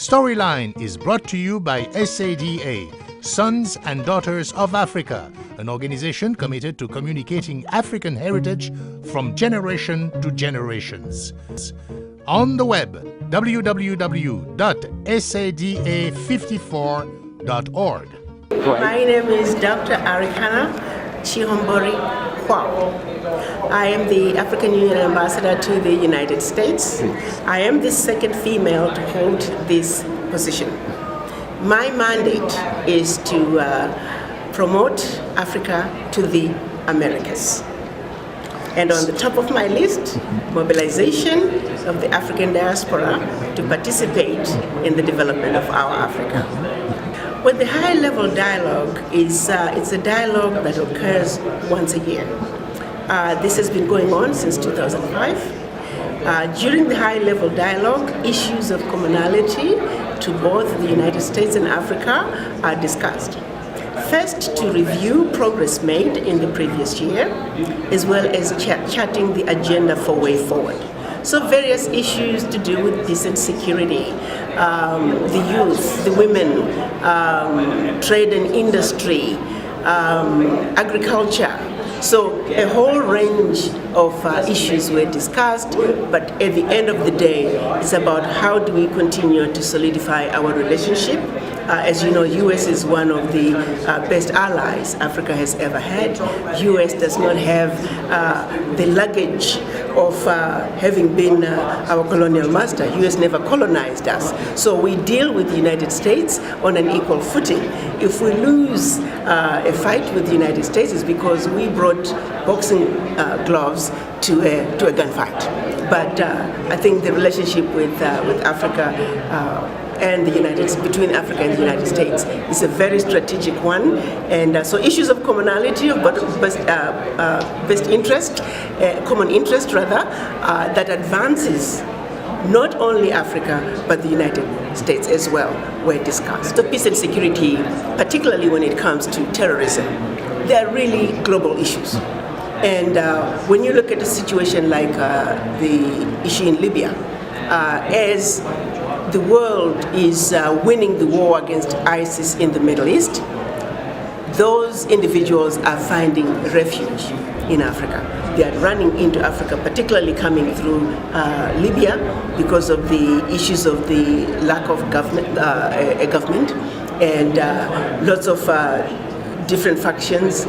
Storyline is brought to you by SADA, Sons and Daughters of Africa, an organization committed to communicating African heritage from generation to generations. On the web, www.sada54.org. My name is Dr. Arikana Chihombori Quao. I am the African Union Ambassador to the United States. I am the second female to hold this position. My mandate is to promote Africa to the Americas. And on the top of my list, mobilization of the African diaspora to participate in the development of our Africa. Well, the high-level dialogue is it's a dialogue that occurs once a year. This has been going on since 2005. During the high-level dialogue, issues of commonality to both the United States and Africa are discussed. First, to review progress made in the previous year, as well as charting the agenda for way forward. So various issues to do with peace and security, the youth, the women, trade and industry, agriculture. So a whole range of issues were discussed, but at the end of the day, it's about how do we continue to solidify our relationship. As you know, U.S. is one of the best allies Africa has ever had. U.S. does not have the luggage of having been our colonial master. U.S. never colonized us. So we deal with the United States on an equal footing. If we lose a fight with the United States, it's because we brought boxing gloves to a gunfight. But I think the relationship with Africa and the between Africa and the United States is a very strategic one, and so issues of commonality, of best interest, common interest rather, that advances not only Africa but the United States as well were discussed. So peace and security, particularly when it comes to terrorism, they are really global issues. And when you look at a situation like the issue in Libya, as the world is winning the war against ISIS in the Middle East, those individuals are finding refuge in Africa. They are running into Africa, particularly coming through Libya because of the issues of the lack of government, and lots of different factions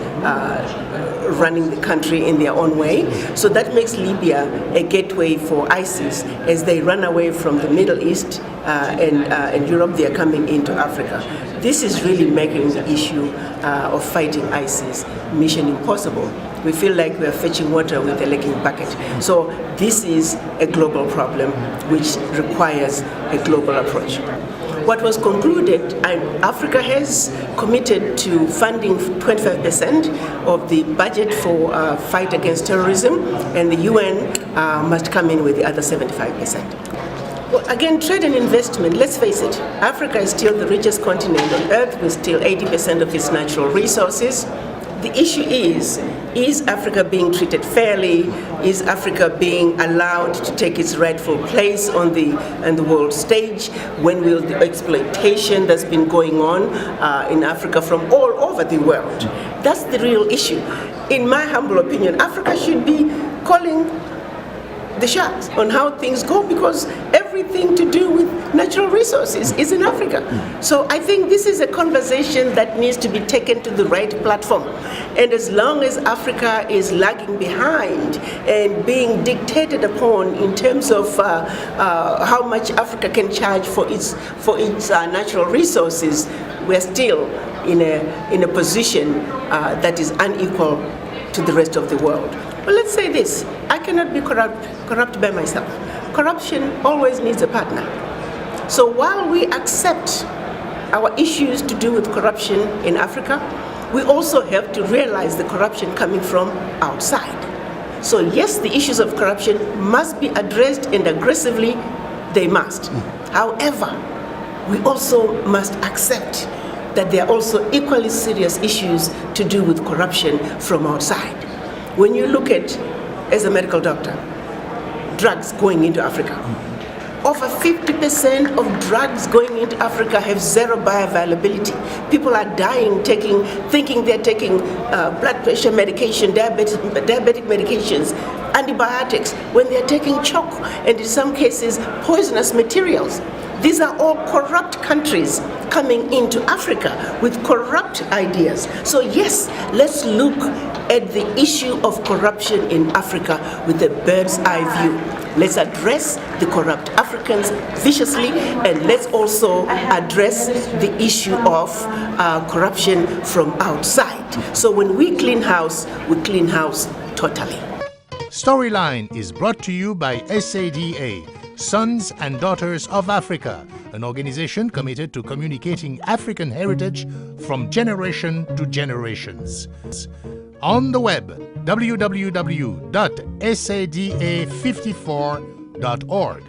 running the country in their own way. So that makes Libya a gateway for ISIS. As they run away from the Middle East and Europe, they are coming into Africa. This is really making the issue of fighting ISIS mission impossible. We feel like we are fetching water with a leaking bucket. So this is a global problem which requires a global approach. What was concluded, Africa has committed to funding 25% of the budget for fight against terrorism, and the UN must come in with the other 75%. Well, again, trade and investment, let's face it, Africa is still the richest continent on earth with still 80% of its natural resources. The issue is Africa being treated fairly? Is Africa being allowed to take its rightful place on the world stage? When will the exploitation that's been going on in Africa from all over the world? That's the real issue. In my humble opinion, Africa should be calling the shots on how things go, because everything to do with natural resources is in Africa. So I think this is a conversation that needs to be taken to the right platform. And as long as Africa is lagging behind and being dictated upon in terms of how much Africa can charge for its natural resources, we're still in a position that is unequal to the rest of the world. But let's say this, I cannot be corrupt by myself. Corruption always needs a partner. So while we accept our issues to do with corruption in Africa, we also have to realize the corruption coming from outside. So yes, the issues of corruption must be addressed, and aggressively they must. However, we also must accept that there are also equally serious issues to do with corruption from outside. When you look at, as a medical doctor, drugs going into Africa, Over 50% of drugs going into Africa have zero bioavailability. People are dying thinking they're taking blood pressure medication, diabetic medications, antibiotics, when they're taking chalk and in some cases poisonous materials. These are all corrupt countries coming into Africa with corrupt ideas. So yes, let's look at the issue of corruption in Africa with a bird's eye view. Let's address the corrupt Africans viciously, and let's also address the issue of corruption from outside. So when we clean house totally. Storyline is brought to you by SADA, Sons and Daughters of Africa, an organization committed to communicating African heritage from generation to generations. On the web, www.sada54.org.